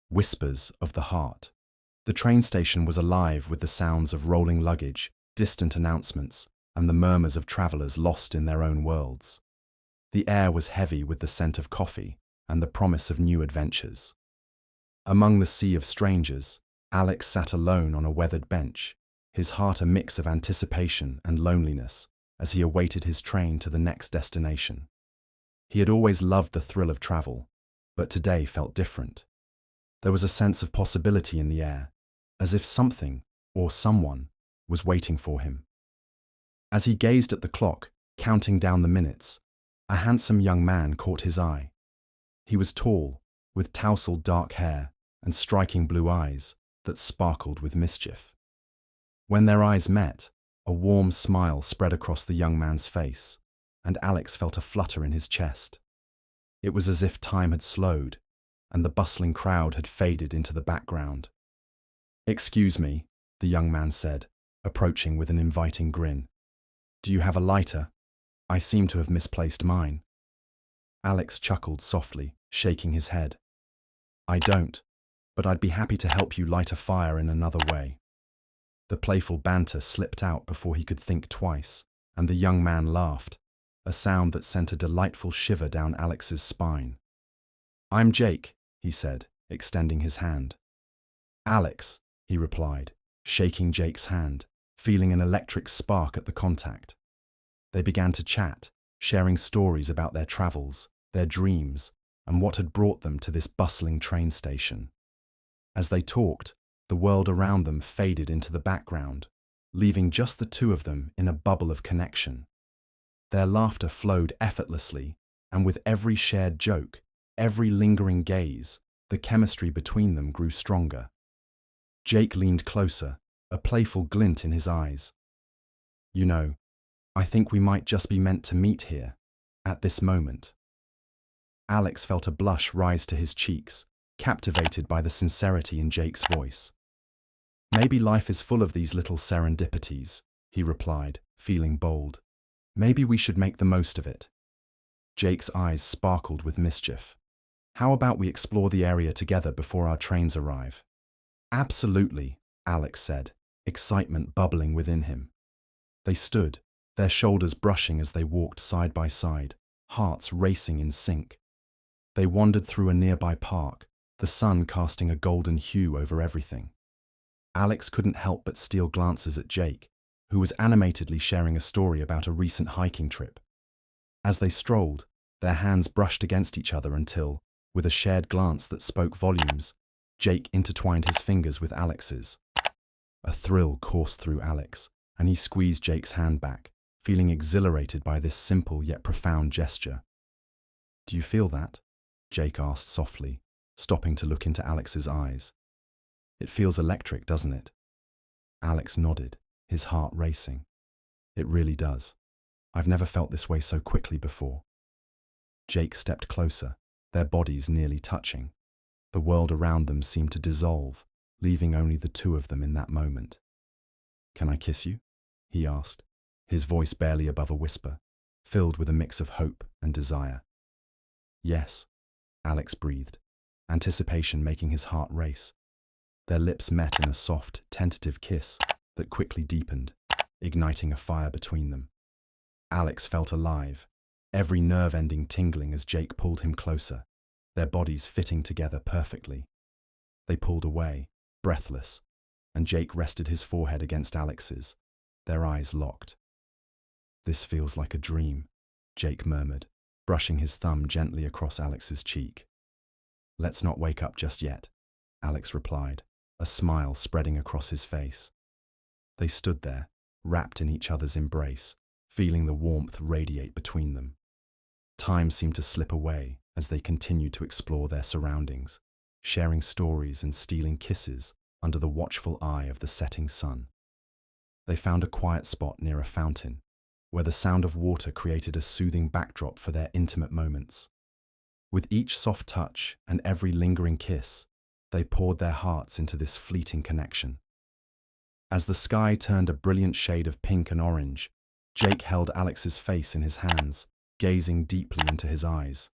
whispers of the heart. The train station was alive with the sounds of rolling luggage, distant announcements, and the murmurs of travelers lost in their own worlds. The air was heavy with the scent of coffee and the promise of new adventures. Among the sea of strangers, Alex sat alone on a weathered bench, his heart a mix of anticipation and loneliness as he awaited his train to the next destination. He had always loved the thrill of travel, but today felt different. There was a sense of possibility in the air, as if something or someone was waiting for him. As he gazed at the clock, counting down the minutes, a handsome young man caught his eye. He was tall, with tousled dark hair and striking blue eyes that sparkled with mischief. When their eyes met, a warm smile spread across the young man's face, and Alex felt a flutter in his chest. It was as if time had slowed, and the bustling crowd had faded into the background. "Excuse me," the young man said, approaching with an inviting grin. "Do you have a lighter? I seem to have misplaced mine." Alex chuckled softly, shaking his head. "I don't, but I'd be happy to help you light a fire in another way." The playful banter slipped out before he could think twice, and the young man laughed, a sound that sent a delightful shiver down Alex's spine. "I'm Jake," he said, extending his hand. "Alex," he replied, shaking Jake's hand, feeling an electric spark at the contact. They began to chat, sharing stories about their travels, their dreams, and what had brought them to this bustling train station. As they talked, the world around them faded into the background, leaving just the two of them in a bubble of connection. Their laughter flowed effortlessly, and with every shared joke, every lingering gaze, the chemistry between them grew stronger. Jake leaned closer, a playful glint in his eyes. "You know, I think we might just be meant to meet here, at this moment." Alex felt a blush rise to his cheeks, captivated by the sincerity in Jake's voice. "Maybe life is full of these little serendipities," he replied, feeling bold. "Maybe we should make the most of it." Jake's eyes sparkled with mischief. "How about we explore the area together before our trains arrive?" "Absolutely," Alex said, excitement bubbling within him. They stood, their shoulders brushing as they walked side by side, hearts racing in sync. They wandered through a nearby park, the sun casting a golden hue over everything. Alex couldn't help but steal glances at Jake, who was animatedly sharing a story about a recent hiking trip. As they strolled, their hands brushed against each other until, with a shared glance that spoke volumes, Jake intertwined his fingers with Alex's. A thrill coursed through Alex, and he squeezed Jake's hand back, feeling exhilarated by this simple yet profound gesture. "Do you feel that?" Jake asked softly, stopping to look into Alex's eyes. "It feels electric, doesn't it?" Alex nodded, his heart racing. "It really does. I've never felt this way so quickly before." Jake stepped closer, their bodies nearly touching. The world around them seemed to dissolve, leaving only the two of them in that moment. "Can I kiss you?" he asked, his voice barely above a whisper, filled with a mix of hope and desire. "Yes," Alex breathed, anticipation making his heart race. Their lips met in a soft, tentative kiss that quickly deepened, igniting a fire between them. Alex felt alive, every nerve ending tingling as Jake pulled him closer, their bodies fitting together perfectly. They pulled away, breathless, and Jake rested his forehead against Alex's, their eyes locked. "This feels like a dream," Jake murmured, brushing his thumb gently across Alex's cheek. "Let's not wake up just yet," Alex replied, a smile spreading across his face. They stood there, wrapped in each other's embrace, feeling the warmth radiate between them. Time seemed to slip away as they continued to explore their surroundings, sharing stories and stealing kisses under the watchful eye of the setting sun. They found a quiet spot near a fountain, where the sound of water created a soothing backdrop for their intimate moments. With each soft touch and every lingering kiss, they poured their hearts into this fleeting connection. As the sky turned a brilliant shade of pink and orange, Jake held Alex's face in his hands, gazing deeply into his eyes.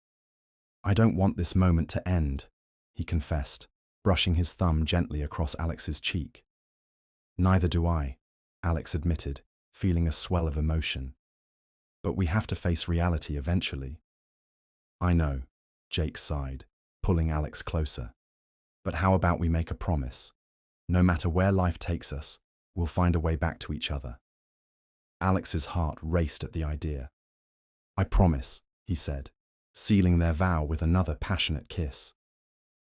"I don't want this moment to end," he confessed, brushing his thumb gently across Alex's cheek. "Neither do I," Alex admitted, feeling a swell of emotion. "But we have to face reality eventually." "I know," Jake sighed, pulling Alex closer. "But how about we make a promise? No matter where life takes us, we'll find a way back to each other." Alex's heart raced at the idea. "I promise," he said, sealing their vow with another passionate kiss.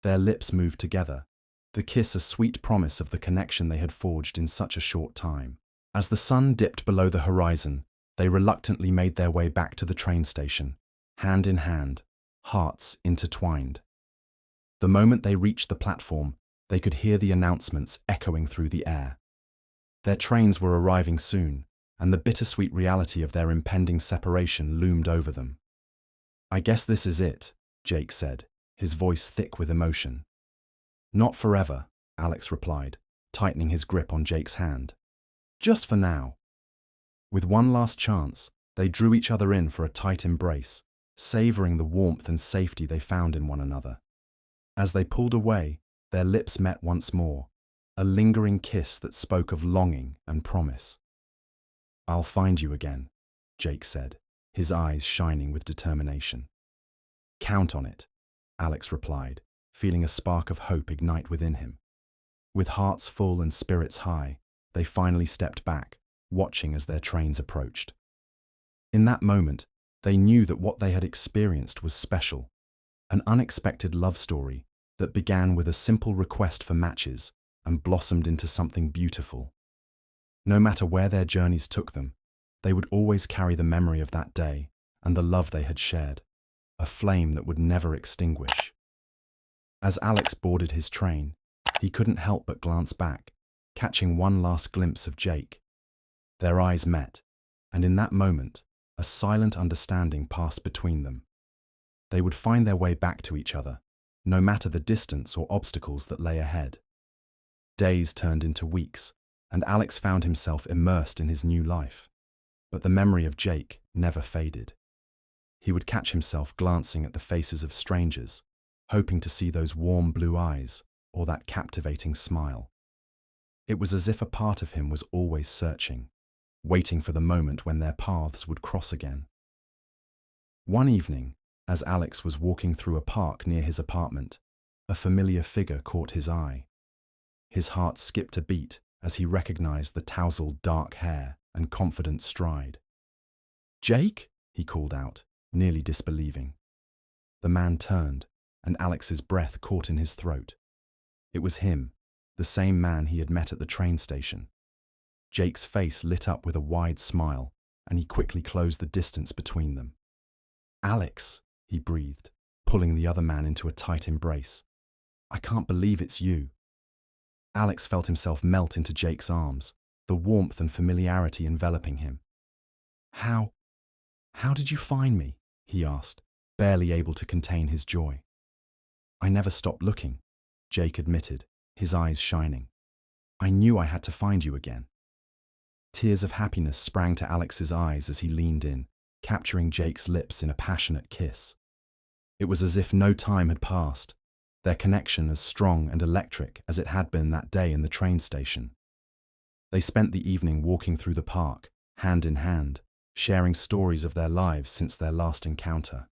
Their lips moved together, the kiss a sweet promise of the connection they had forged in such a short time. As the sun dipped below the horizon, they reluctantly made their way back to the train station, hand in hand, hearts intertwined. The moment they reached the platform, they could hear the announcements echoing through the air. Their trains were arriving soon, and the bittersweet reality of their impending separation loomed over them. "I guess this is it," Jake said, his voice thick with emotion. "Not forever," Alex replied, tightening his grip on Jake's hand. "Just for now." With one last chance, they drew each other in for a tight embrace, savoring the warmth and safety they found in one another. As they pulled away, their lips met once more, a lingering kiss that spoke of longing and promise. "I'll find you again," Jake said, his eyes shining with determination. "Count on it," Alex replied, feeling a spark of hope ignite within him. With hearts full and spirits high, they finally stepped back, watching as their trains approached. In that moment, they knew that what they had experienced was special, an unexpected love story that began with a simple request for matches and blossomed into something beautiful. No matter where their journeys took them, they would always carry the memory of that day and the love they had shared, a flame that would never extinguish. As Alex boarded his train, he couldn't help but glance back, catching one last glimpse of Jake. Their eyes met, and in that moment, a silent understanding passed between them. They would find their way back to each other, no matter the distance or obstacles that lay ahead. Days turned into weeks, and Alex found himself immersed in his new life. But the memory of Jake never faded. He would catch himself glancing at the faces of strangers, hoping to see those warm blue eyes or that captivating smile. It was as if a part of him was always searching, waiting for the moment when their paths would cross again. One evening, as Alex was walking through a park near his apartment, a familiar figure caught his eye. His heart skipped a beat as he recognized the tousled dark hair and confident stride. "Jake?" he called out, nearly disbelieving. The man turned, and Alex's breath caught in his throat. It was him, the same man he had met at the train station. Jake's face lit up with a wide smile, and he quickly closed the distance between them. "Alex," he breathed, pulling the other man into a tight embrace. "I can't believe it's you." Alex felt himself melt into Jake's arms, the warmth and familiarity enveloping him. How did you find me?" he asked, barely able to contain his joy. "I never stopped looking," Jake admitted, his eyes shining. "I knew I had to find you again." Tears of happiness sprang to Alex's eyes as he leaned in, capturing Jake's lips in a passionate kiss. It was as if no time had passed, their connection as strong and electric as it had been that day in the train station. They spent the evening walking through the park, hand in hand, sharing stories of their lives since their last encounter.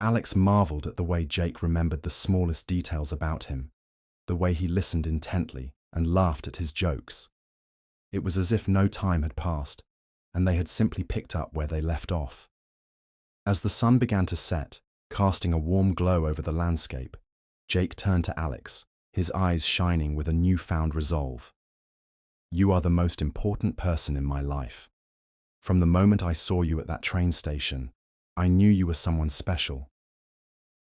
Alex marveled at the way Jake remembered the smallest details about him, the way he listened intently and laughed at his jokes. It was as if no time had passed, and they had simply picked up where they left off. As the sun began to set, casting a warm glow over the landscape, Jake turned to Alex, his eyes shining with a newfound resolve. "You are the most important person in my life. From the moment I saw you at that train station, I knew you were someone special."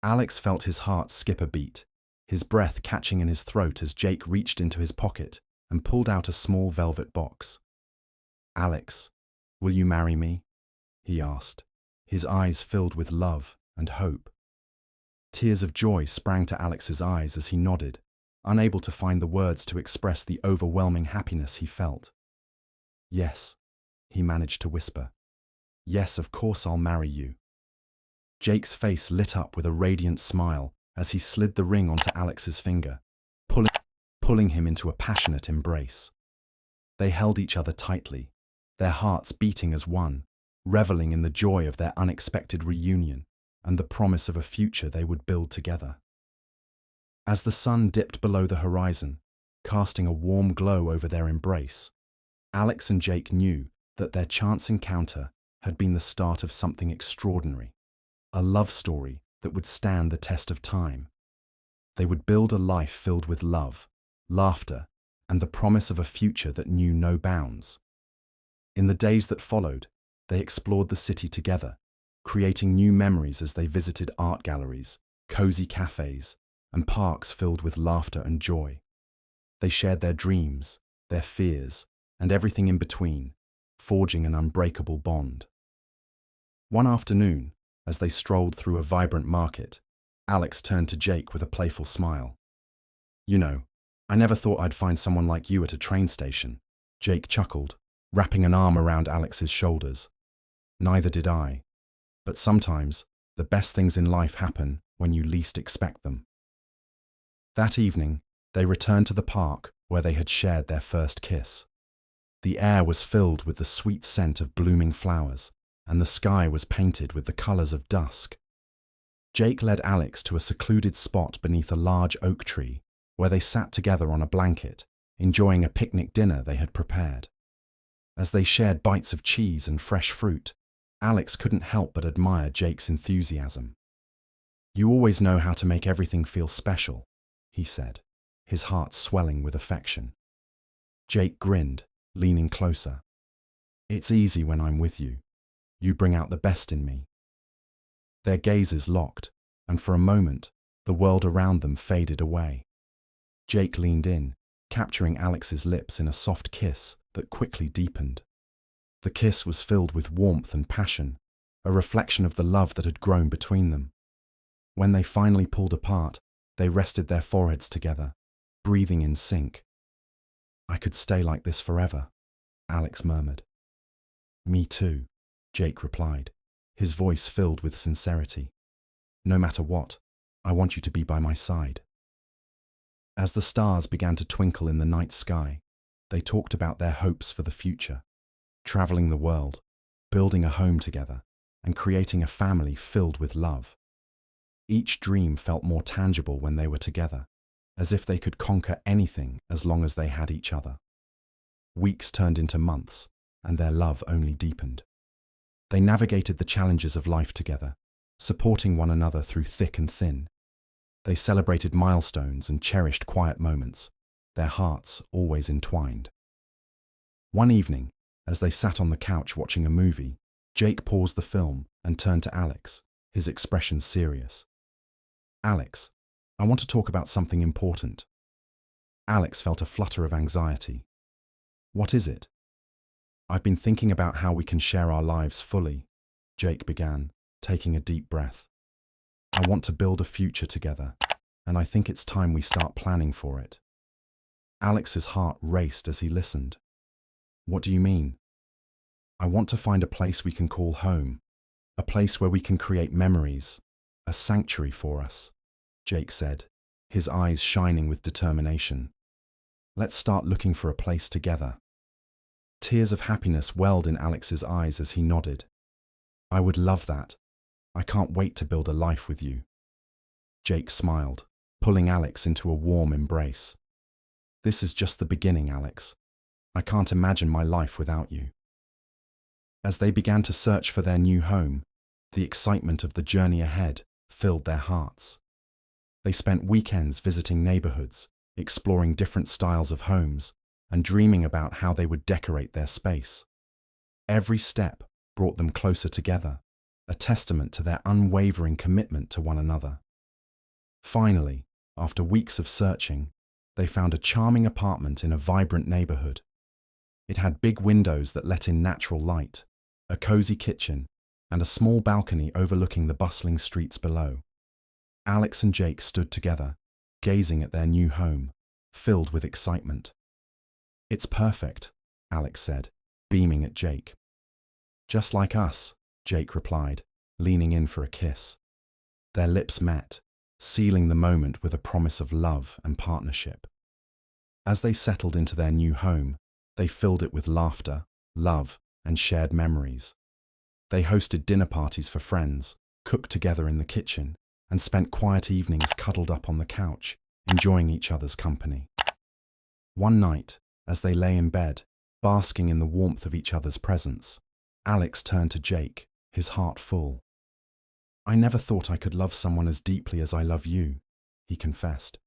Alex felt his heart skip a beat, his breath catching in his throat as Jake reached into his pocket and pulled out a small velvet box. "Alex, will you marry me?" he asked, his eyes filled with love and hope. Tears of joy sprang to Alex's eyes as he nodded, unable to find the words to express the overwhelming happiness he felt. "Yes," he managed to whisper. "Yes, of course I'll marry you." Jake's face lit up with a radiant smile as he slid the ring onto Alex's finger, pulling him into a passionate embrace. They held each other tightly, their hearts beating as one, reveling in the joy of their unexpected reunion and the promise of a future they would build together. As the sun dipped below the horizon, casting a warm glow over their embrace, Alex and Jake knew that their chance encounter had been the start of something extraordinary, a love story that would stand the test of time. They would build a life filled with love, laughter, and the promise of a future that knew no bounds. In the days that followed, they explored the city together, creating new memories as they visited art galleries, cozy cafes, and parks filled with laughter and joy. They shared their dreams, their fears, and everything in between, forging an unbreakable bond. One afternoon, as they strolled through a vibrant market, Alex turned to Jake with a playful smile. "You know, I never thought I'd find someone like you at a train station," Jake chuckled, wrapping an arm around Alex's shoulders. "Neither did I. But sometimes, the best things in life happen when you least expect them." That evening, they returned to the park where they had shared their first kiss. The air was filled with the sweet scent of blooming flowers, and the sky was painted with the colors of dusk. Jake led Alex to a secluded spot beneath a large oak tree, where they sat together on a blanket, enjoying a picnic dinner they had prepared. As they shared bites of cheese and fresh fruit, Alex couldn't help but admire Jake's enthusiasm. "You always know how to make everything feel special," he said, his heart swelling with affection. Jake grinned, leaning closer. "It's easy when I'm with you. You bring out the best in me." Their gazes locked, and for a moment, the world around them faded away. Jake leaned in, capturing Alex's lips in a soft kiss that quickly deepened. The kiss was filled with warmth and passion, a reflection of the love that had grown between them. When they finally pulled apart, they rested their foreheads together, breathing in sync. "I could stay like this forever," Alex murmured. "Me too," Jake replied, his voice filled with sincerity. "No matter what, I want you to be by my side." As the stars began to twinkle in the night sky, they talked about their hopes for the future, traveling the world, building a home together, and creating a family filled with love. Each dream felt more tangible when they were together, as if they could conquer anything as long as they had each other. Weeks turned into months, and their love only deepened. They navigated the challenges of life together, supporting one another through thick and thin. They celebrated milestones and cherished quiet moments, their hearts always entwined. One evening, as they sat on the couch watching a movie, Jake paused the film and turned to Alex, his expression serious. "Alex, I want to talk about something important." Alex felt a flutter of anxiety. "What is it?" "I've been thinking about how we can share our lives fully," Jake began, taking a deep breath. "I want to build a future together, and I think it's time we start planning for it." Alex's heart raced as he listened. "What do you mean?" "I want to find a place we can call home, a place where we can create memories, a sanctuary for us," Jake said, his eyes shining with determination. "Let's start looking for a place together." Tears of happiness welled in Alex's eyes as he nodded. "I would love that. I can't wait to build a life with you." Jake smiled, pulling Alex into a warm embrace. "This is just the beginning, Alex. I can't imagine my life without you." As they began to search for their new home, the excitement of the journey ahead filled their hearts. They spent weekends visiting neighborhoods, exploring different styles of homes, and dreaming about how they would decorate their space. Every step brought them closer together, a testament to their unwavering commitment to one another. Finally, after weeks of searching, they found a charming apartment in a vibrant neighborhood. It had big windows that let in natural light, a cozy kitchen, and a small balcony overlooking the bustling streets below. Alex and Jake stood together, gazing at their new home, filled with excitement. "It's perfect," Alex said, beaming at Jake. "Just like us," Jake replied, leaning in for a kiss. Their lips met, sealing the moment with a promise of love and partnership. As they settled into their new home, they filled it with laughter, love, and shared memories. They hosted dinner parties for friends, cooked together in the kitchen, and spent quiet evenings cuddled up on the couch, enjoying each other's company. One night, as they lay in bed, basking in the warmth of each other's presence, Alex turned to Jake, his heart full. "I never thought I could love someone as deeply as I love you," he confessed.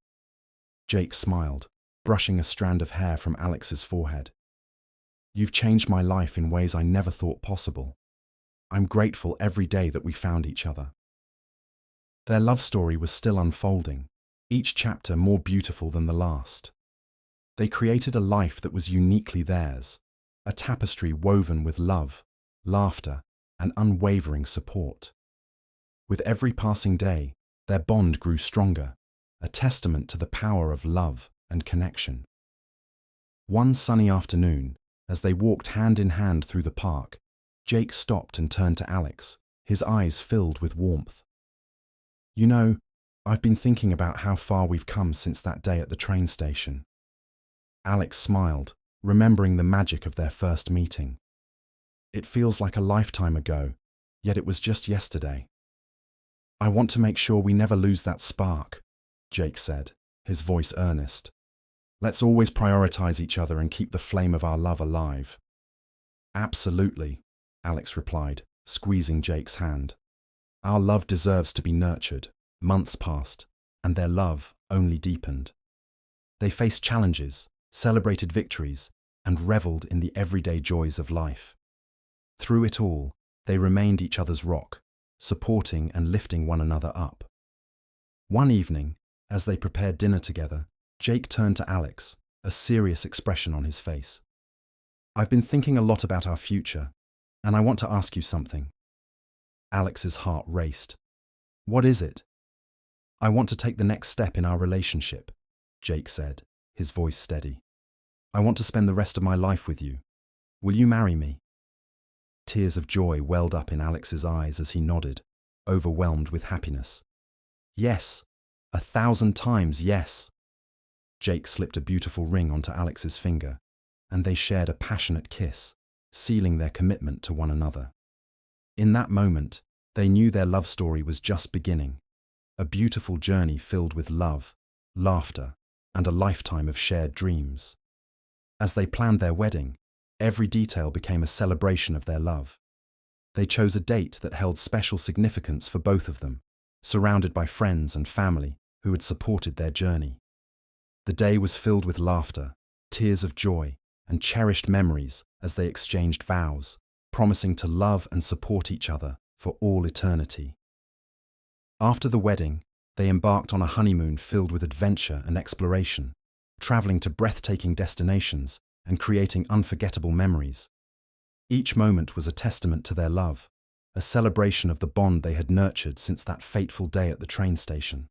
Jake smiled, brushing a strand of hair from Alex's forehead. "You've changed my life in ways I never thought possible. I'm grateful every day that we found each other." Their love story was still unfolding, each chapter more beautiful than the last. They created a life that was uniquely theirs, a tapestry woven with love, laughter, and unwavering support. With every passing day, their bond grew stronger, a testament to the power of love and connection. One sunny afternoon, as they walked hand in hand through the park, Jake stopped and turned to Alex, his eyes filled with warmth. "You know, I've been thinking about how far we've come since that day at the train station." Alex smiled, remembering the magic of their first meeting. "It feels like a lifetime ago, yet it was just yesterday." "I want to make sure we never lose that spark," Jake said, his voice earnest. "Let's always prioritize each other and keep the flame of our love alive." "Absolutely," Alex replied, squeezing Jake's hand. "Our love deserves to be nurtured." Months passed, and their love only deepened. They faced challenges, celebrated victories, and reveled in the everyday joys of life. Through it all, they remained each other's rock, supporting and lifting one another up. One evening, as they prepared dinner together, Jake turned to Alex, a serious expression on his face. "I've been thinking a lot about our future, and I want to ask you something." Alex's heart raced. "What is it?" "I want to take the next step in our relationship," Jake said, his voice steady. "I want to spend the rest of my life with you. Will you marry me?" Tears of joy welled up in Alex's eyes as he nodded, overwhelmed with happiness. "Yes, 1,000 times yes." Jake slipped a beautiful ring onto Alex's finger, and they shared a passionate kiss, sealing their commitment to one another. In that moment, they knew their love story was just beginning, a beautiful journey filled with love, laughter, and a lifetime of shared dreams. As they planned their wedding, every detail became a celebration of their love. They chose a date that held special significance for both of them, surrounded by friends and family who had supported their journey. The day was filled with laughter, tears of joy, and cherished memories as they exchanged vows, promising to love and support each other for all eternity. After the wedding, they embarked on a honeymoon filled with adventure and exploration, traveling to breathtaking destinations and creating unforgettable memories. Each moment was a testament to their love, a celebration of the bond they had nurtured since that fateful day at the train station.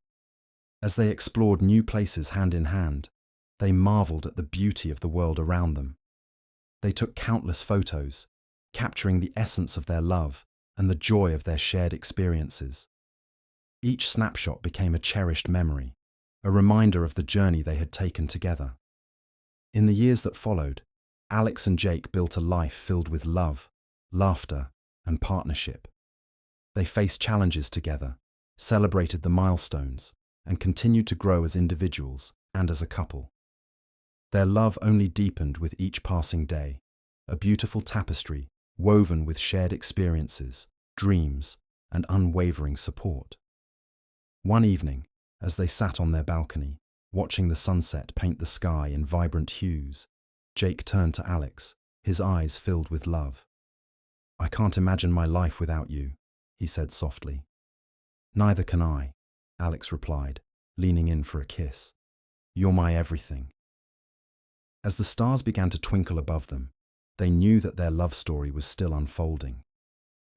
As they explored new places hand in hand, they marveled at the beauty of the world around them. They took countless photos, capturing the essence of their love and the joy of their shared experiences. Each snapshot became a cherished memory, a reminder of the journey they had taken together. In the years that followed, Alex and Jake built a life filled with love, laughter, and partnership. They faced challenges together, celebrated the milestones, and continued to grow as individuals and as a couple. Their love only deepened with each passing day, a beautiful tapestry woven with shared experiences, dreams, and unwavering support. One evening, as they sat on their balcony, watching the sunset paint the sky in vibrant hues, Jake turned to Alex, his eyes filled with love. "I can't imagine my life without you," he said softly. "Neither can I," Alex replied, leaning in for a kiss. "You're my everything." As the stars began to twinkle above them, they knew that their love story was still unfolding.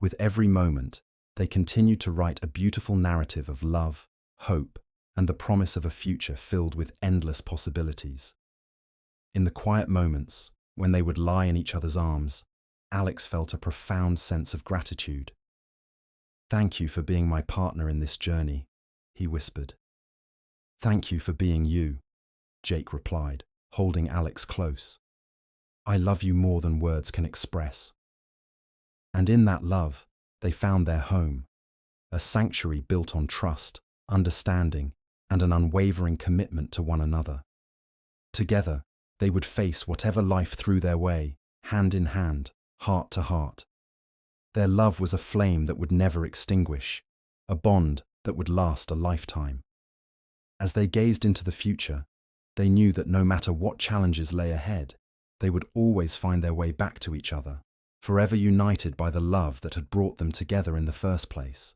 With every moment, they continued to write a beautiful narrative of love, hope, and the promise of a future filled with endless possibilities. In the quiet moments, when they would lie in each other's arms, Alex felt a profound sense of gratitude. "Thank you for being my partner in this journey," he whispered. "Thank you for being you," Jake replied, holding Alex close. "I love you more than words can express." And in that love, they found their home, a sanctuary built on trust, understanding, and an unwavering commitment to one another. Together, they would face whatever life threw their way, hand in hand, heart to heart. Their love was a flame that would never extinguish, a bond that would last a lifetime. As they gazed into the future, they knew that no matter what challenges lay ahead, they would always find their way back to each other, forever united by the love that had brought them together in the first place.